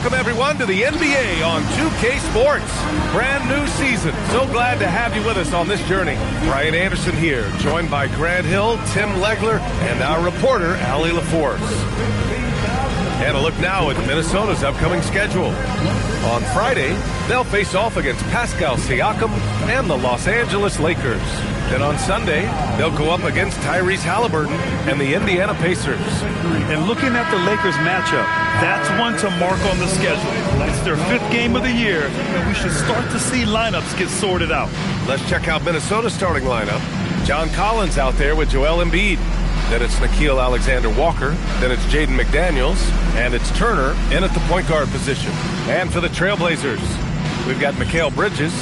Welcome, everyone, to the NBA on 2K Sports. Brand new season. So glad to have you with us on this journey. Brian Anderson here, joined by Grant Hill, Tim Legler, and our reporter, Allie LaForce. And a look now at Minnesota's upcoming schedule. On Friday, they'll face off against Pascal Siakam and the Los Angeles Lakers. Then on Sunday, they'll go up against Tyrese Halliburton and the Indiana Pacers. And looking at the Lakers matchup, that's one to mark on the schedule. It's their 5th game of the year, and we should start to see lineups get sorted out. Let's check out Minnesota's starting lineup. John Collins out there with Joel Embiid. Then it's Nickeil Alexander-Walker. Then it's Jaden McDaniels. And it's Turner in at the point guard position. And for the Trailblazers, we've got Mikal Bridges.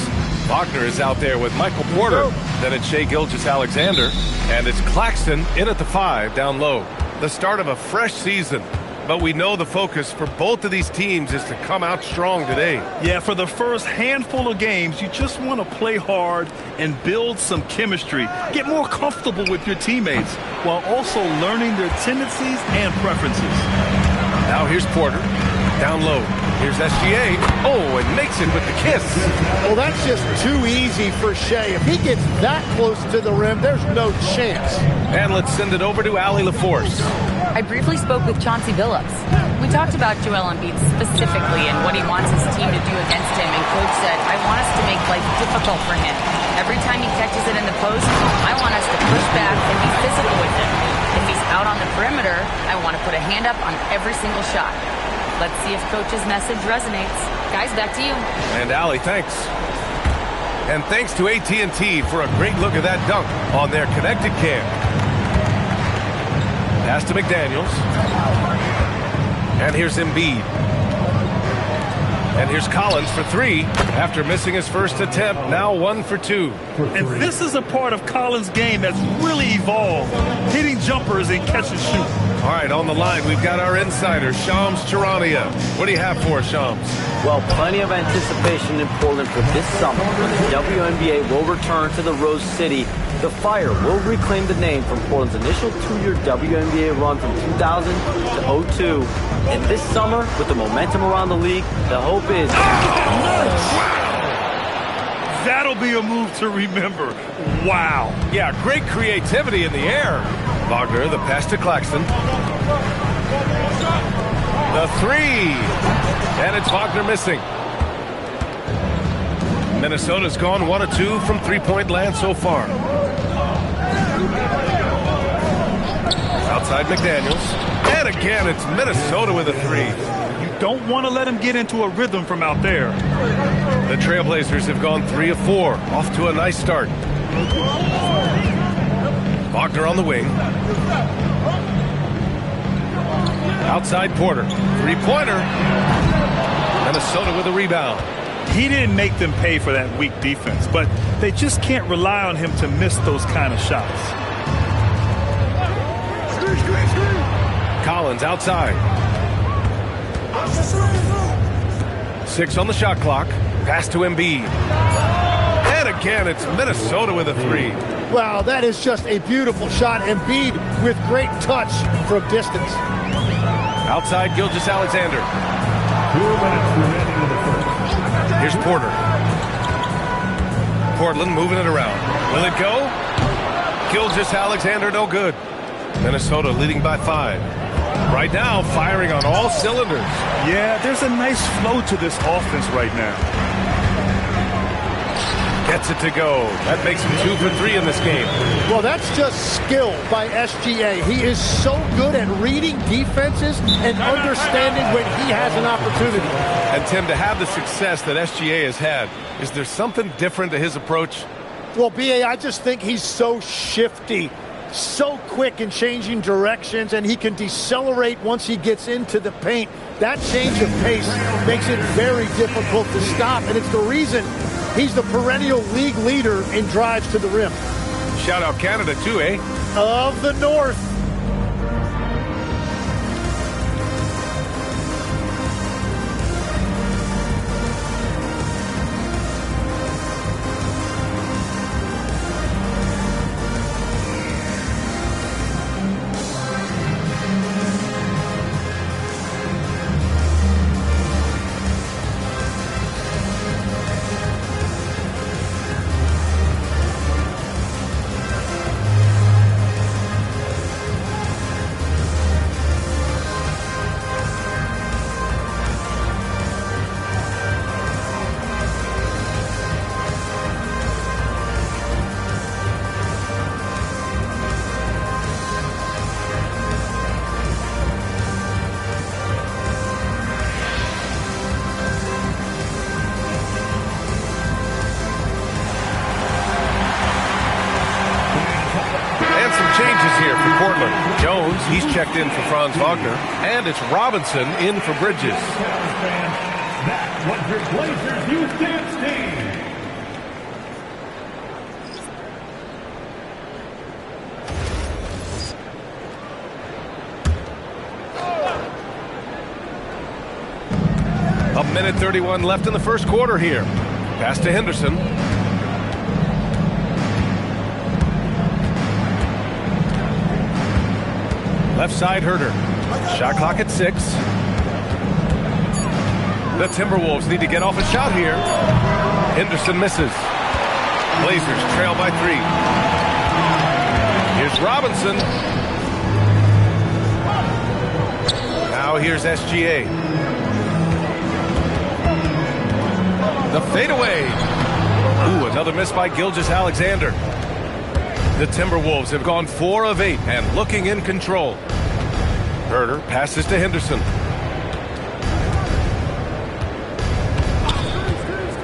Wagner is out there with Michael Porter. Then it's Shai Gilgeous-Alexander. And it's Claxton in at the 5 down low. The start of a fresh season. But we know the focus for both of these teams is to come out strong today. Yeah, for the first handful of games, you just want to play hard and build some chemistry. Get more comfortable with your teammates while also learning their tendencies and preferences. Now here's Porter. Down low. Here's SGA. Oh, and makes it with the kiss. Well, that's just too easy for Shai. If he gets that close to the rim, there's no chance. And let's send it over to Allie LaForce. I briefly spoke with Chauncey Billups. We talked about Joel Embiid specifically and what he wants his team to do against him, and Coach said, I want us to make life difficult for him. Every time he catches it in the post, I want us to push back and be physical with him. If he's out on the perimeter, I want to put a hand up on every single shot. Let's see if Coach's message resonates. Guys, back to you. And Allie, thanks. And thanks to AT&T for a great look at that dunk on their connected cam. Pass to McDaniels. And here's Embiid. And here's Collins for 3 after missing his first attempt. Now 1 for 2. And this is a part of Collins' game that's really evolved, hitting jumpers and catch and shoot. All right, on the line, we've got our insider, Shams Charania. What do you have for us, Shams? Well, plenty of anticipation in Portland for this summer when the WNBA will return to the Rose City. The Fire will reclaim the name from Portland's initial 2-year WNBA run from 2000 to 02. And this summer, with the momentum around the league, the hope is... That'll be a move to remember. Wow. Yeah, great creativity in the air. Wagner, the pass to Claxton. The 3. And it's Wagner missing. Minnesota's gone 1 of 2 from three-point land so far. Outside McDaniels. And again, it's Minnesota with a 3. You don't want to let him get into a rhythm from out there. The Trailblazers have gone 3 of 4. Off to a nice start. Wagner on the wing. Outside Porter. 3-pointer. Minnesota with a rebound. He didn't make them pay for that weak defense, but they just can't rely on him to miss those kind of shots. Collins outside. 6 on the shot clock. Pass to Embiid. And again, it's Minnesota with a 3. Wow, that is just a beautiful shot. Embiid with great touch from distance. Outside Gilgeous-Alexander. 2 minutes remaining in the first. Here's Porter. Portland moving it around. Will it go? Gilgeous-Alexander, no good. Minnesota leading by 5. Right now, firing on all cylinders. Yeah, there's a nice flow to this offense right now. Gets it to go. That makes him 2 for 3 in this game. Well, that's just skill by SGA. He is so good at reading defenses and understanding when he has an opportunity. And Tim, to have the success that SGA has had, is there something different to his approach? Well, B.A., I just think he's so shifty, so quick in changing directions, and he can decelerate once he gets into the paint. That change of pace makes it very difficult to stop, and it's the reason he's the perennial league leader in drives to the rim. Shout out Canada too, eh? Of the North. Jones. He's checked in for Franz Wagner. And it's Robinson in for Bridges. That was your Blazers youth dance team. A minute 31 left in the first quarter here. Pass to Henderson. Left side, Herder. Shot clock at 6. The Timberwolves need to get off a shot here. Henderson misses. Blazers trail by 3. Here's Robinson. Now here's SGA. The fadeaway. Ooh, another miss by Gilgeous-Alexander. The Timberwolves have gone 4 of 8 and looking in control. Herder passes to Henderson.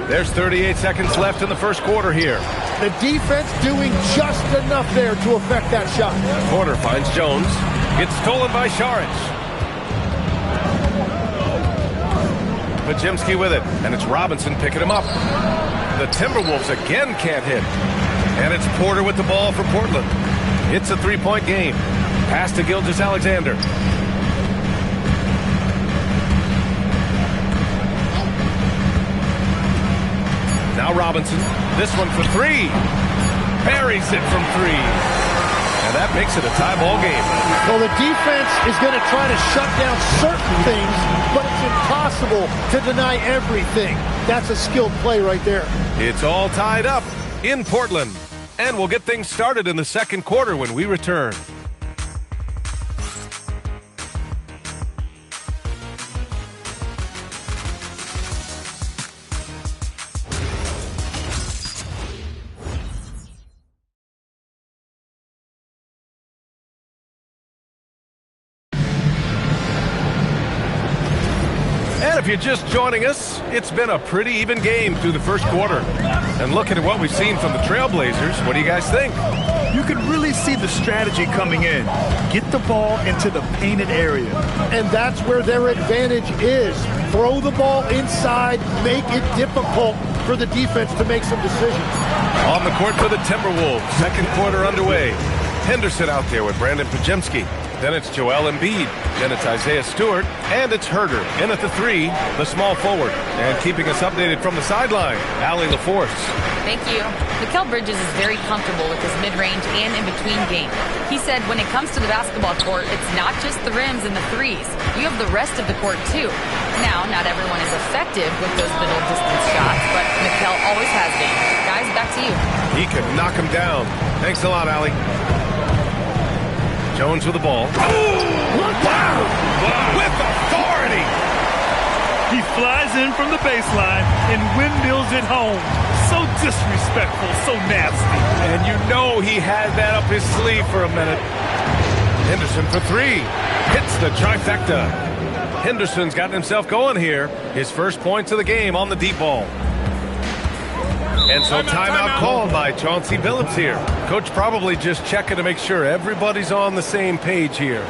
There's 38 seconds left in the first quarter here. The defense doing just enough there to affect that shot. Porter finds Jones. Gets stolen by Saric. Podziemski with it, and it's Robinson picking him up. The Timberwolves again can't hit. And it's Porter with the ball for Portland. It's a 3-point game. Pass to Gilgeous-Alexander. Now Robinson. This one for 3. Buries it from 3. And that makes it a tie ball game. Well, the defense is going to try to shut down certain things, but it's impossible to deny everything. That's a skilled play right there. It's all tied up in Portland. And we'll get things started in the second quarter when we return. If you're just joining us, it's been a pretty even game through the first quarter. And looking at what we've seen from the Trailblazers, what do you guys think? You can really see the strategy coming in. Get the ball into the painted area. And that's where their advantage is. Throw the ball inside, make it difficult for the defense to make some decisions. On the court for the Timberwolves, second quarter underway. Henderson out there with Brandon Podziemski. Then it's Joel Embiid. Then it's Isaiah Stewart. And it's Herder. In at the 3, the small forward. And keeping us updated from the sideline, Allie LaForce. Thank you. Mikal Bridges is very comfortable with his mid-range and in-between game. He said when it comes to the basketball court, it's not just the rims and the threes. You have the rest of the court, too. Now, not everyone is effective with those middle-distance shots, but Mikal always has been. Guys, back to you. He could knock him down. Thanks a lot, Allie. Jones with the ball. Wow! With authority! He flies in from the baseline and windmills it home. So disrespectful, so nasty. And you know he had that up his sleeve for a minute. Henderson for 3. Hits the trifecta. Henderson's gotten himself going here. His first points of the game on the deep ball. And so timeout called by Chauncey Billups here. Coach probably just checking to make sure everybody's on the same page here.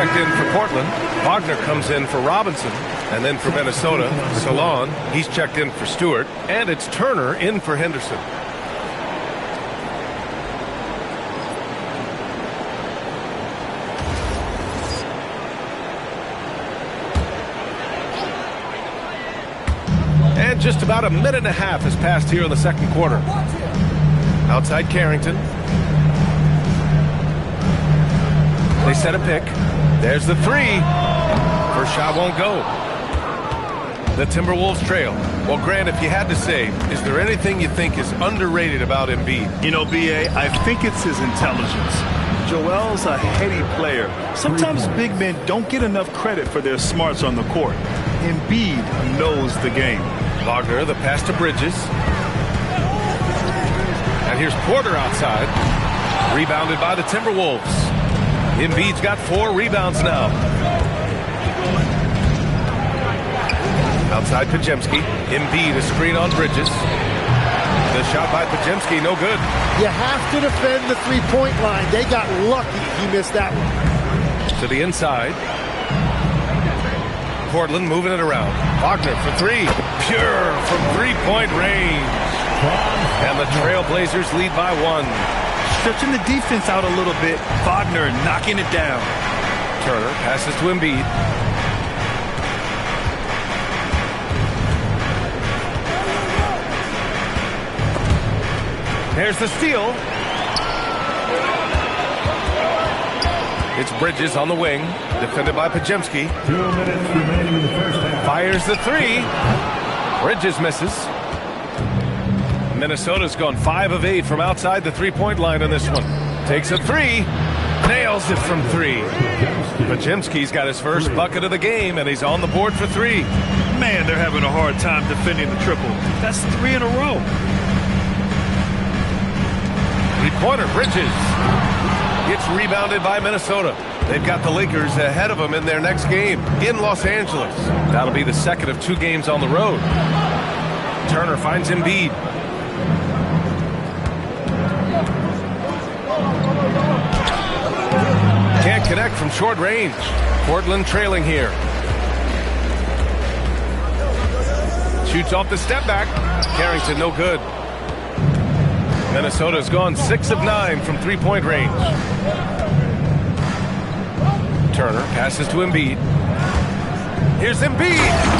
checked in for Portland. Wagner comes in for Robinson. And then for Minnesota, Salon, he's checked in for Stewart. And it's Turner in for Henderson. And just about a minute and a half has passed here in the second quarter. Outside Carrington. They set a pick. There's the three. First shot won't go. The Timberwolves trail. Well, Grant, if you had to say, is there anything you think is underrated about Embiid? You know, B.A., I think it's his intelligence. Joel's a heady player. Sometimes big men don't get enough credit for their smarts on the court. Embiid knows the game. Wagner, the pass to Bridges. And here's Porter outside. Rebounded by the Timberwolves. Embiid's got 4 rebounds now. Outside Podziemski. Embiid, a screen on Bridges. The shot by Podziemski, no good. You have to defend the three-point line. They got lucky he missed that one. To the inside. Portland moving it around. Wagner for 3. Pure from three-point range. And the Trailblazers lead by 1. Stretching the defense out a little bit. Wagner knocking it down. Turner passes to Embiid. There's the steal. It's Bridges on the wing, defended by Podziemski. 2 minutes remaining in the first half. Fires the 3. Bridges misses. Minnesota's gone 5 of 8 from outside the three-point line on this one. Takes a 3. Nails it from 3. Podziemski's got his first bucket of the game, and he's on the board for 3. Man, they're having a hard time defending the triple. That's 3 in a row. Three-pointer, Bridges. It's rebounded by Minnesota. They've got the Lakers ahead of them in their next game in Los Angeles. That'll be the second of 2 games on the road. Turner finds Embiid. Can't connect from short range. Portland trailing here. Shoots off the step back. Carrington no good. Minnesota's gone 6 of 9 from three-point range. Turner passes to Embiid. Here's Embiid,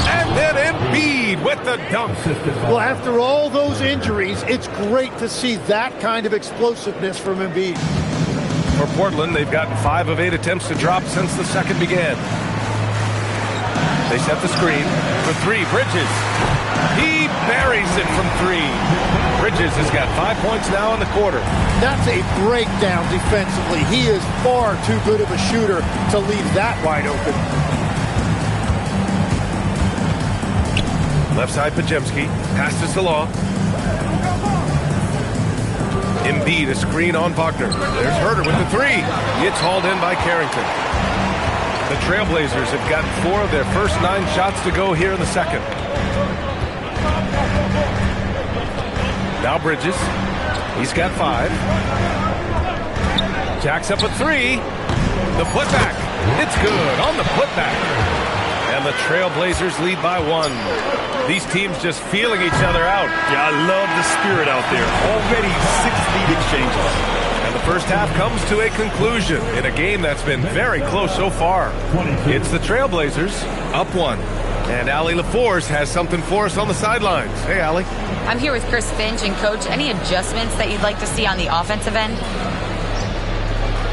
and then Embiid with the dunk. Well, after all those injuries, it's great to see that kind of explosiveness from Embiid. For Portland, they've gotten 5 of 8 attempts to drop since the second began. They set the screen for 3. Bridges. He buries it from 3. Bridges has got 5 points now in the quarter. That's a breakdown defensively. He is far too good of a shooter to leave that wide open. Left side, Podziemski. Pass to Salah. Embiid, a screen on Wagner. There's Herter with the 3. It's hauled in by Carrington. The Trailblazers have gotten 4 of their first 9 shots to go here in the second. Now Bridges. He's got 5. Jacks up a 3. The putback. It's good on the putback. And the Trailblazers lead by 1. These teams just feeling each other out. Yeah, I love the spirit out there. Already 6 lead exchanges. And the first half comes to a conclusion in a game that's been very close so far. It's the Trailblazers up 1. And Allie LaForce has something for us on the sidelines. Hey, Allie. I'm here with Chris Finch. And, Coach, any adjustments that you'd like to see on the offensive end?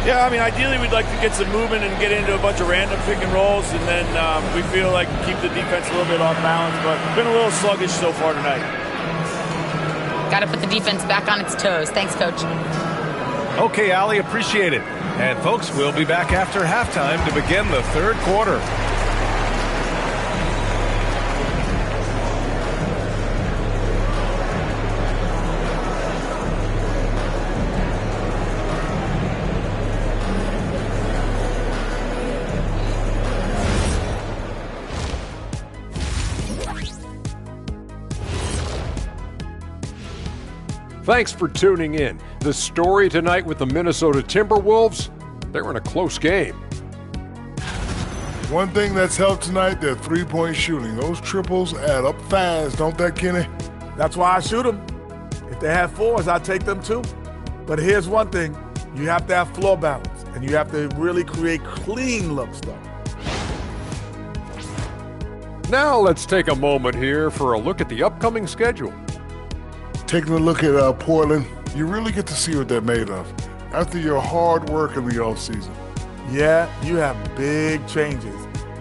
Yeah, I mean, ideally we'd like to get some movement and get into a bunch of random pick and rolls, and then we feel like keep the defense a little bit off balance, but it's been a little sluggish so far tonight. Got to put the defense back on its toes. Thanks, Coach. Okay, Allie, appreciate it. And, folks, we'll be back after halftime to begin the third quarter. Thanks for tuning in. The story tonight with the Minnesota Timberwolves, they're in a close game. One thing that's helped tonight, their three-point shooting. Those triples add up fast, don't they, Kenny? That's why I shoot them. If they have fours, I take them too. But here's one thing. You have to have floor balance, and you have to really create clean looks, though. Now let's take a moment here for a look at the upcoming schedule. Taking a look at Portland, you really get to see what they're made of after your hard work in the offseason. Yeah, you have big changes,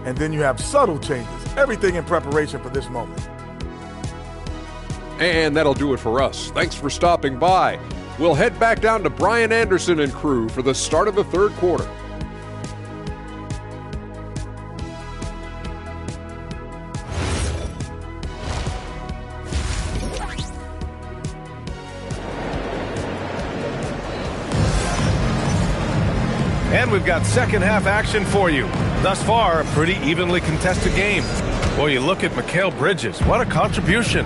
and then you have subtle changes. Everything in preparation for this moment. And that'll do it for us. Thanks for stopping by. We'll head back down to Brian Anderson and crew for the start of the third quarter. And we've got second half action for you. Thus far, a pretty evenly contested game. Well, you look at Mikal Bridges. What a contribution.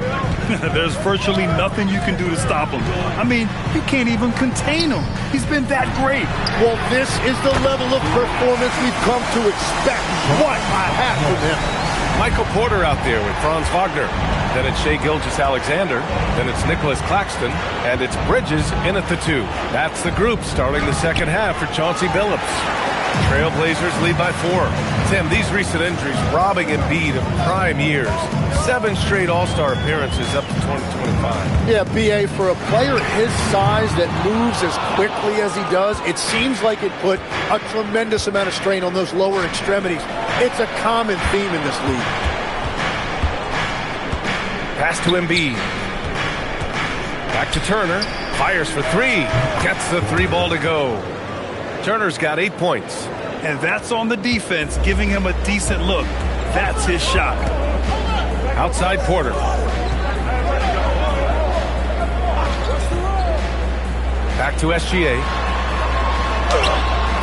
There's virtually nothing you can do to stop him. I mean, you can't even contain him. He's been that great. Well, this is the level of performance we've come to expect. What a hat from him. Michael Porter out there with Franz Wagner. Then it's Shai Gilgeous-Alexander. Then it's Nicholas Claxton. And it's Bridges in at the 2. That's the group starting the second half for Chauncey Billups. Trailblazers lead by 4. Tim, these recent injuries robbing Embiid of prime years. 7 straight All-Star appearances up to 2025. Yeah, B.A., for a player his size that moves as quickly as he does, it seems like it put a tremendous amount of strain on those lower extremities. It's a common theme in this league. Pass to Embiid. Back to Turner. Fires for 3. Gets the 3 ball to go. Turner's got 8 points. And that's on the defense, giving him a decent look. That's his shot. Outside Porter. Back to SGA.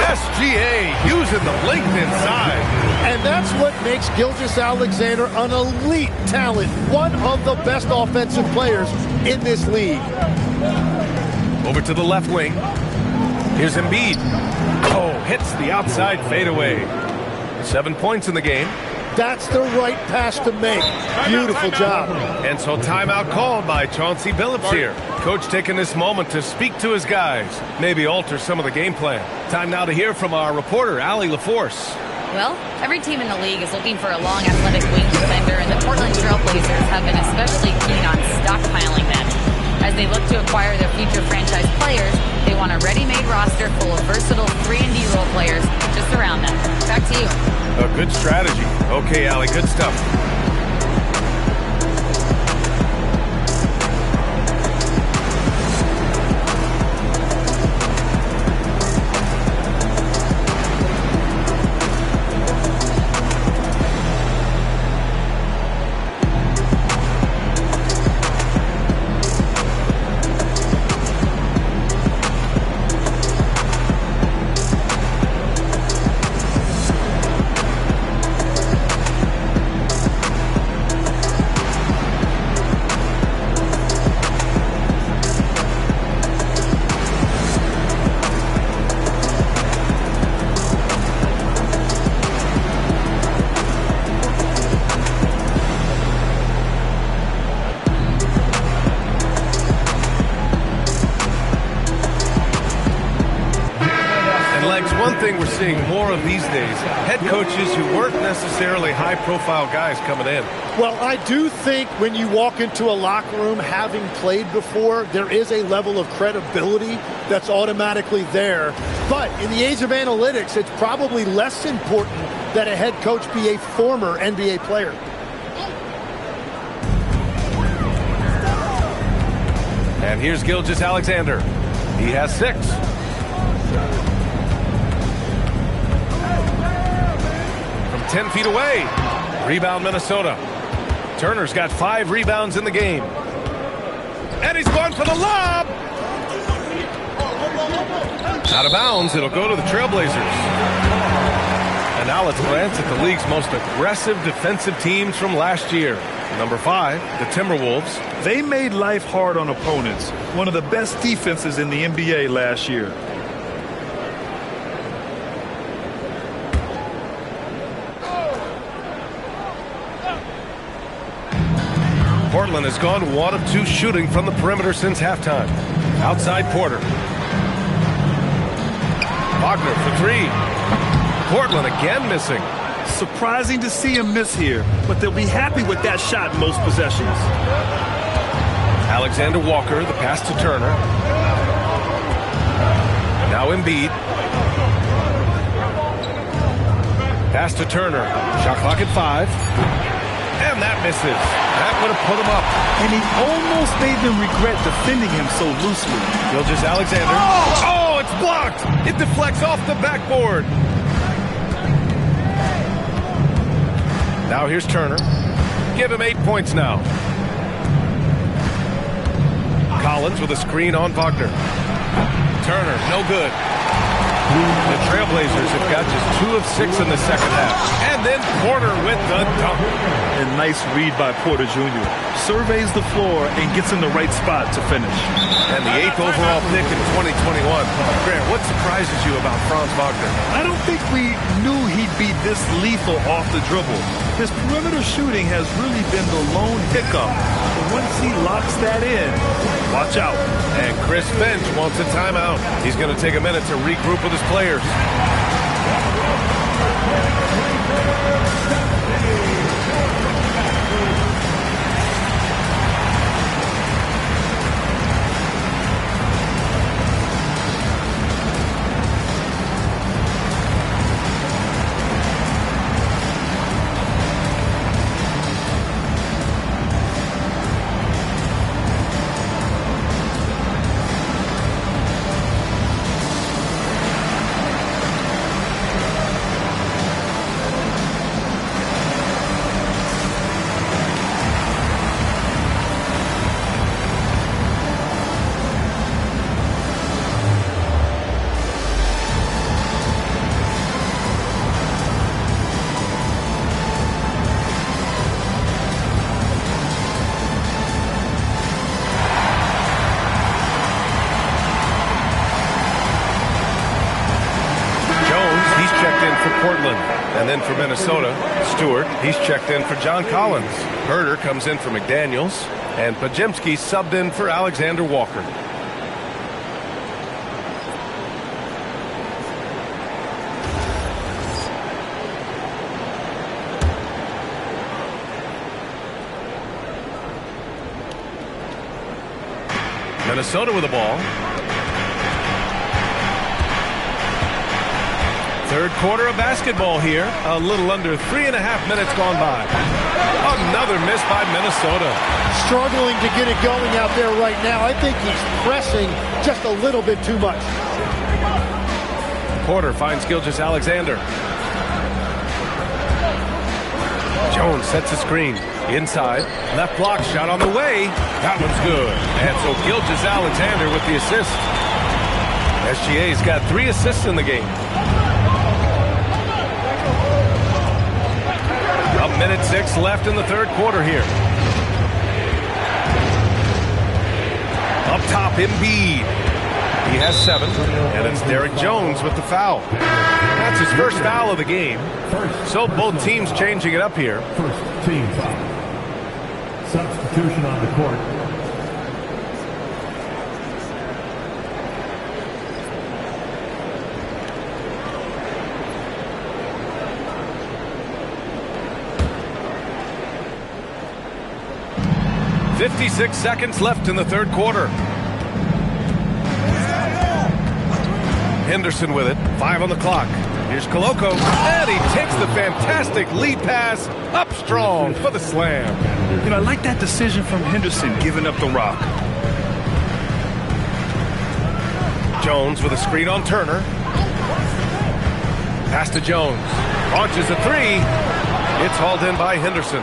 SGA using the length inside. And that's what makes Gilgeous-Alexander an elite talent. One of the best offensive players in this league. Over to the left wing. Here's Embiid. Oh, hits the outside fadeaway. 7 points in the game. That's the right pass to make. Beautiful job. And so timeout called by Chauncey Billups here. Coach taking this moment to speak to his guys. Maybe alter some of the game plan. Time now to hear from our reporter, Allie LaForce. Well, every team in the league is looking for a long athletic wing defender, and the Portland Trailblazers have been especially keen on stockpiling them. As they look to acquire their future franchise players, they want a ready-made roster full of versatile 3-and-D role players to surround them. Back to you. A good strategy. Okay, Allie, good stuff. We're seeing more of these days. Head coaches who weren't necessarily high-profile guys coming in. Well, I do think when you walk into a locker room having played before, there is a level of credibility that's automatically there. But in the age of analytics, it's probably less important that a head coach be a former NBA player. And here's Gilgeous-Alexander. He has 6. From 10 feet away. Rebound Minnesota. Turner's got 5 rebounds in the game. And he's going for the lob. Out of bounds. It'll go to the Trailblazers. And now let's glance at the league's most aggressive defensive teams from last year. Number 5, the Timberwolves. They made life hard on opponents. One of the best defenses in the NBA last year. Portland has gone 1 of 2 shooting from the perimeter since halftime. Outside Porter. Wagner for 3. Portland again missing. Surprising to see him miss here, but they'll be happy with that shot in most possessions. Alexander Walker, the pass to Turner. Now Embiid. Pass to Turner. Shot clock at 5. And that misses. That would have put him up. And he almost made them regret defending him so loosely. Gilgeous-Alexander. Oh, it's blocked. It deflects off the backboard. Now here's Turner. Give him 8 points now. Collins with a screen on Wagner. Turner, no good. The Trailblazers have got just 2 of 6 in the second half. And then Porter with the dunk. A nice read by Porter Jr. Surveys the floor and gets in the right spot to finish. And the 8th overall pick in 2021. Grant, what surprises you about Franz Wagner? I don't think we knew he'd be this lethal off the dribble. His perimeter shooting has really been the lone hiccup. But once he locks that in, watch out. And Chris Finch wants a timeout. He's going to take a minute to regroup with his players. Portland. And then for Minnesota, Stewart, he's checked in for John Collins. Herder comes in for McDaniels. And Podziemski subbed in for Alexander Walker. Minnesota with the ball. Third quarter of basketball here. A little under 3.5 minutes gone by. Another miss by Minnesota. Struggling to get it going out there right now. I think he's pressing just a little bit too much. Porter finds Gilgeous-Alexander. Jones sets a screen. Inside. Left block shot on the way. That one's good. And so Gilgeous-Alexander with the assist. SGA's got 3 assists in the game. A minute 6 left in the third quarter here. Up top, Embiid. He has 7, and it's Derek Jones with the foul. That's his first foul of the game. So both teams changing it up here. First team foul. Substitution on the court. .56 seconds left in the third quarter. Henderson with it. 5 on the clock. Here's Koloko. And he takes the fantastic lead pass up strong for the slam. You know, I like that decision from Henderson, giving up the rock. Jones with a screen on Turner. Pass to Jones. Launches a 3. It's hauled in by Henderson.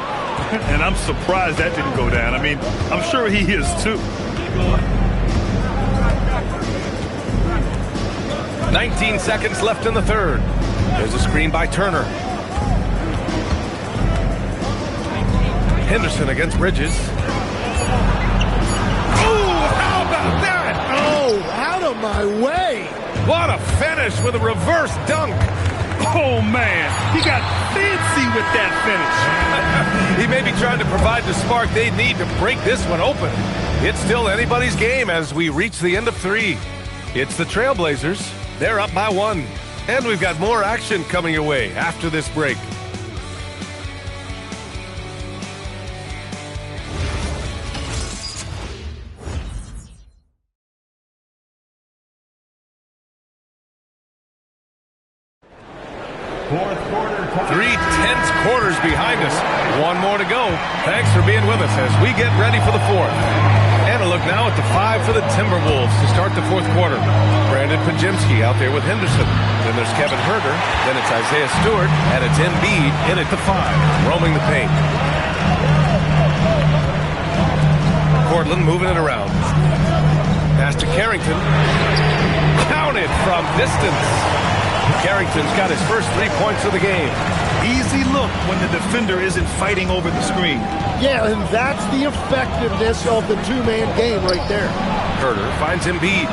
And I'm surprised that didn't go down. I mean, I'm sure he is too. 19 seconds left in the third. There's a screen by Turner. Henderson against Bridges. Ooh, how about that? Oh, out of my way. What a finish with a reverse dunk. Oh, man, he got fancy with that finish. He may be trying to provide the spark they need to break this one open. It's still anybody's game as we reach the end of 3. It's the Trailblazers. They're up by 1. And we've got more action coming your way after this break. Fourth quarter. 3 tense quarters behind us. 1 more to go. Thanks for being with us as we get ready for the 4th. And a look now at the 5 for the Timberwolves to start the 4th quarter. Brandon Podziemski out there with Henderson. Then there's Kevin Huerter. Then it's Isaiah Stewart. And it's Embiid in at the 5, roaming the paint. Portland moving it around. Pass to Carrington. Counted from distance. Carrington's got his first 3 points of the game. Easy look when the defender isn't fighting over the screen. Yeah, and that's the effectiveness of the two-man game right there. Huerter finds Embiid.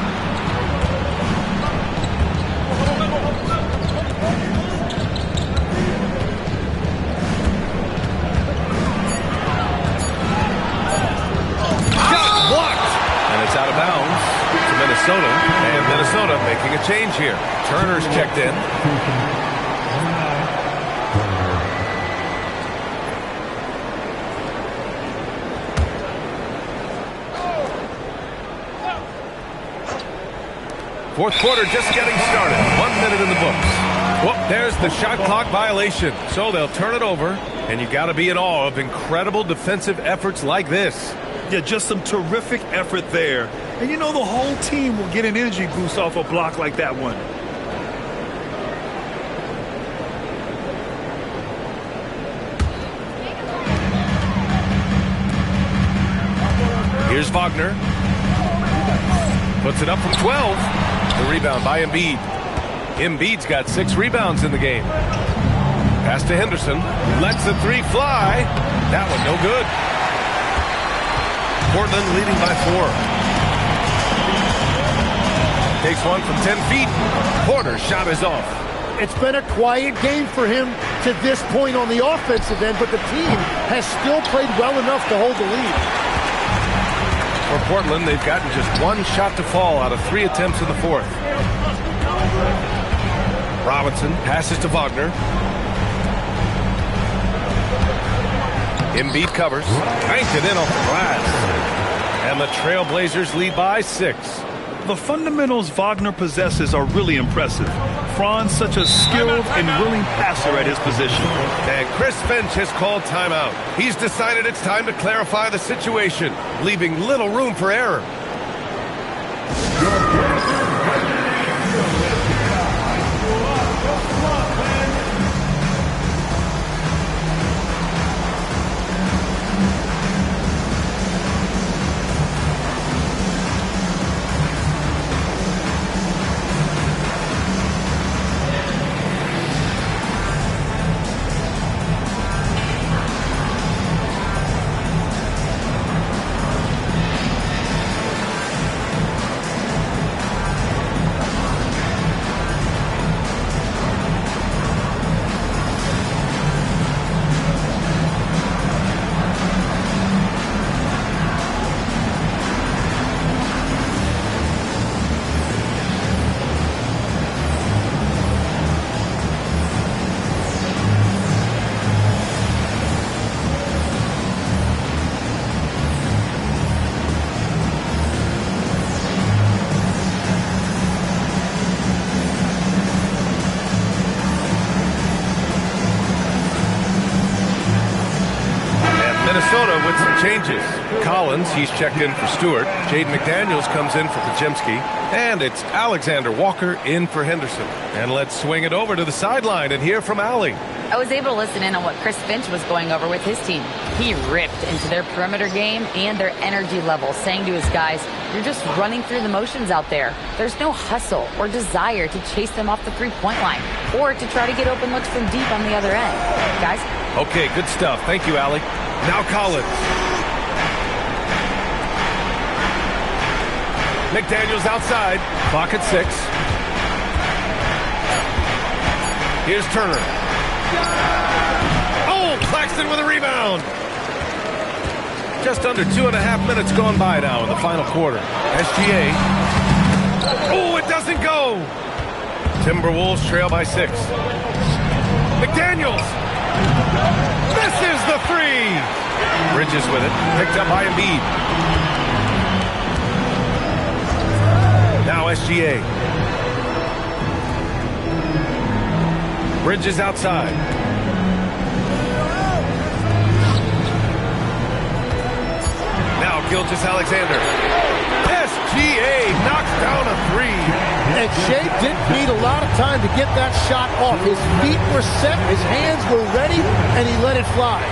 Got blocked! And it's out of bounds to Minnesota. And Minnesota making a change here. Turner's checked in. Fourth quarter just getting started. 1 minute in the books. Well, there's the shot clock violation. So they'll turn it over, and you got to be in awe of incredible defensive efforts like this. Yeah, just some terrific effort there. And you know the whole team will get an energy boost off a block like that one. Here's Wagner. Puts it up from 12. The rebound by Embiid. Embiid's got 6 rebounds in the game. Pass to Henderson. Lets the 3 fly. That one no good. Portland leading by 4. Takes one from 10 feet. Porter's shot is off. It's been a quiet game for him to this point on the offensive end, but the team has still played well enough to hold the lead. For Portland, they've gotten just 1 shot to fall out of 3 attempts in the 4th. Robinson passes to Wagner. Embiid covers. Banked it in off the glass. And the Trailblazers lead by 6. The fundamentals Wagner possesses are really impressive. Franz such a skilled and willing passer at his position. And Chris Finch has called timeout. He's decided it's time to clarify the situation, leaving little room for error. Minnesota with some changes. Collins, he's checked in for Stewart. Jaden McDaniels comes in for Podziemski. And it's Alexander Walker in for Henderson. And let's swing it over to the sideline and hear from Allie. I was able to listen in on what Chris Finch was going over with his team. He ripped into their perimeter game and their energy level, saying to his guys, you're just running through the motions out there. There's no hustle or desire to chase them off the three-point line or to try to get open looks from deep on the other end. Guys? Okay, good stuff. Thank you, Allie. Now Collins. McDaniels outside. Clock at 6. Here's Turner. Oh, Claxton with a rebound. Just under 2.5 minutes gone by now in the final quarter. SGA. Oh, it doesn't go. Timberwolves trail by 6. McDaniels. Misses the 3. Bridges with it. Picked up by Embiid. Now SGA. Bridges outside. Now Gilgeous-Alexander. SGA knocks down a 3. And Shea didn't need a lot of time to get that shot off. His feet were set, his hands were ready, and he let it fly.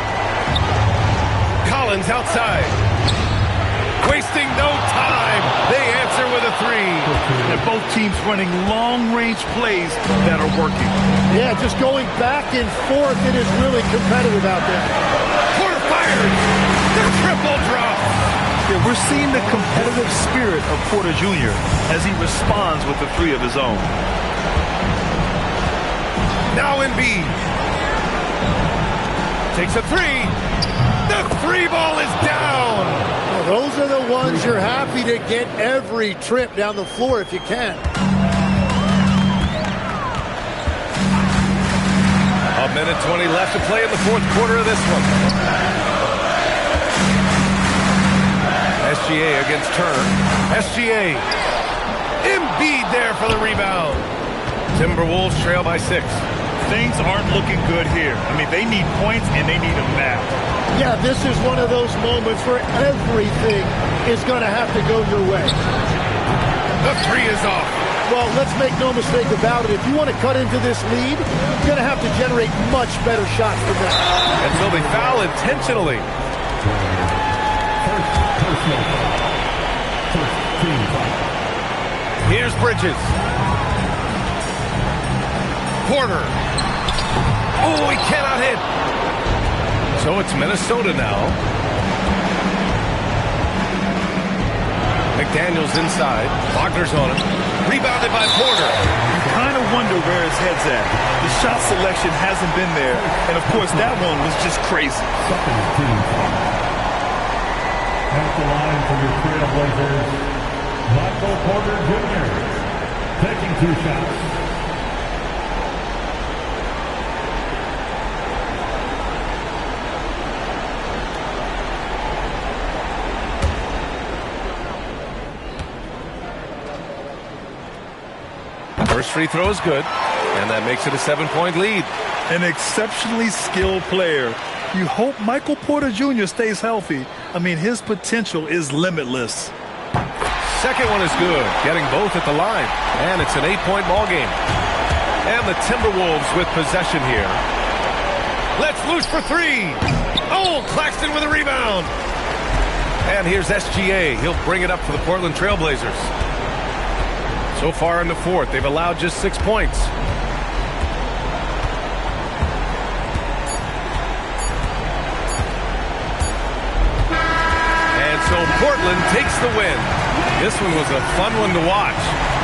Collins outside. Wasting no time. They answer with a 3. And both teams running long-range plays that are working. Yeah, just going back and forth. It is really competitive out there. Porter fires. The triple drop. Yeah, we're seeing the competitive spirit of Porter Jr. as he responds with the 3 of his own. Now Embiid. Takes a 3. The 3 ball is down. Well, those are the ones you're happy to get every trip down the floor if you can. A minute 20 left to play in the fourth quarter of this one. SGA against Turner. SGA. Embiid there for the rebound. Timberwolves trail by 6. Things aren't looking good here. I mean, they need points and they need them now. Yeah, this is one of those moments where everything is going to have to go your way. The 3 is off. Well, let's make no mistake about it. If you want to cut into this lead, you're going to have to generate much better shots than that. Until they foul intentionally. Here's Bridges. Porter. Oh, he cannot hit. So it's Minnesota now. McDaniels inside. Wagner's on him. Rebounded by Porter. You kind of wonder where his head's at. The shot selection hasn't been there. And, of course, that one was just crazy. At the line for your Trailblazers, Michael Porter Jr. taking 2 shots. First free throw is good, and that makes it a 7-point lead. An exceptionally skilled player. You hope Michael Porter Jr. stays healthy. I mean, his potential is limitless. Second one is good, getting both at the line, and it's an 8-point ball game. And the Timberwolves with possession here. Let's loose for 3. Oh, Claxton with a rebound. And here's SGA. He'll bring it up for the Portland Trailblazers. So far in the fourth, they've allowed just 6 points. And so Portland takes the win. This one was a fun one to watch.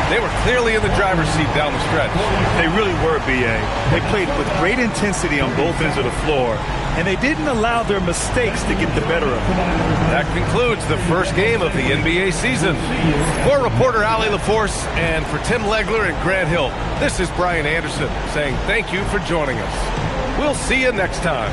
They were clearly in the driver's seat down the stretch. They really were, B.A. They played with great intensity on both ends of the floor, and they didn't allow their mistakes to get the better of them. That concludes the first game of the NBA season. For reporter Allie LaForce and for Tim Legler and Grant Hill, this is Brian Anderson saying thank you for joining us. We'll see you next time.